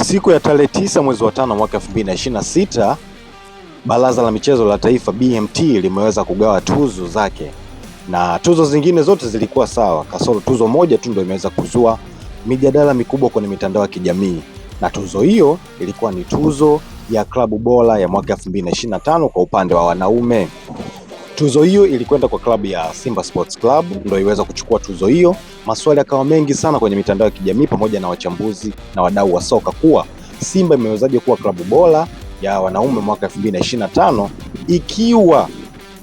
Siku ya tarehe 9 mwezi wa 5 mwaka 2026, Baraza la Michezo la Taifa BMT limeweza kugawa tuzo zake, na tuzo zingine zote zilikuwa sawa, kasoro tuzo moja tu ndio imeweza kuzua mijadala mikubwa kwenye mitandao ya kijamii, na tuzo hiyo ilikuwa ni tuzo ya klabu bora ya mwaka 2025 kwa upande wa wanaume. Tuzo hiyo ilikwenda kwa klabu ya Simba Sports Club, ndio iweza kuchukua tuzo hiyo. Maswali yakawa mengi sana kwenye mitandao ya kijamii pamoja na wachambuzi na wadau wa soka kuwa Simba imewezaje kuwa klabu bora ya wanaume mwaka 2025 ikiwa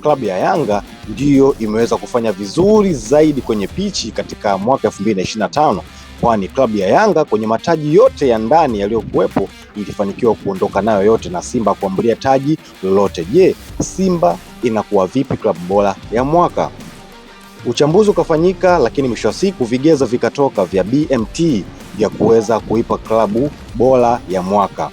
klabu ya Yanga ndiyo imeweza kufanya vizuri zaidi kwenye pichi katika mwaka 2025, kwani klabu ya Yanga kwenye mataji yote ya ndani yaliyokuwepo ilifanikiwa kuondoka nayo yote na Simba kuambulia taji lolote. Je, Simba inakuwa vipi klabu bora ya mwaka? Uchambuzi ukafanyika, lakini mwisho wa siku vigezo vikatoka vya BMT vya kuweza kuipa klabu bora ya mwaka.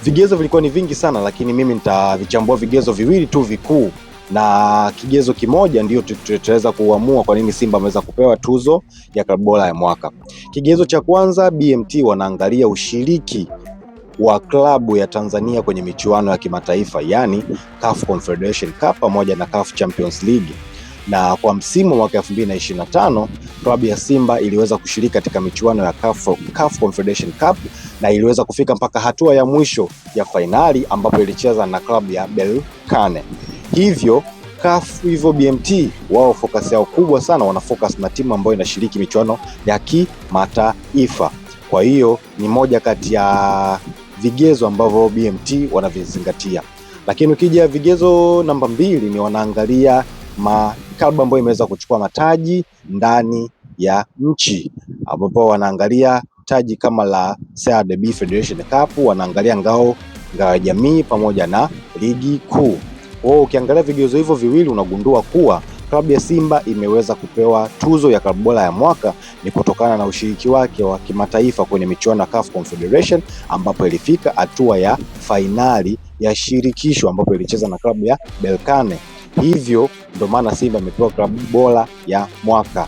Vigezo vilikuwa ni vingi sana, lakini mimi nitavichambua vigezo viwili tu vikuu, na kigezo kimoja ndio tutaweza kuamua kwa nini Simba ameweza kupewa tuzo ya klabu bora ya mwaka. Kigezo cha kwanza, BMT wanaangalia ushiriki wa klabu ya Tanzania kwenye michuano ya kimataifa, yani CAF Confederation Cup pamoja na CAF Champions League. Na kwa msimu mwaka 2025 klabu ya Simba iliweza kushiriki katika michuano ya CAF Confederation Cup na iliweza kufika mpaka hatua ya mwisho ya fainali ambapo ilicheza na klabu ya Berkane. Hivyo BMT wao focus yao kubwa sana, wana focus na timu ambayo inashiriki michuano ya kimataifa. Kwa hiyo ni moja kati ya vigezo ambavyo BMT wanavizingatia. Lakini ukija vigezo namba 2 ni wanaangalia klabu ambayo imeweza kuchukua mataji ndani ya nchi, ambapo wanaangalia taji kama la CRDB Federation Cup, wanaangalia ngao ya jamii pamoja na ligi kuu. Ukiangalia vigezo hivyo viwili unagundua kuwa klabu ya Simba imeweza kupewa tuzo ya klabu bora ya mwaka ni kutokana na ushiriki wake wa kimataifa kwenye michuano ya CAF Confederation, ambapo ilifika hatua ya fainali ya shirikisho ambapo ilicheza na klabu ya Berkane. Hivyo ndio maana Simba imepewa klabu bora ya mwaka.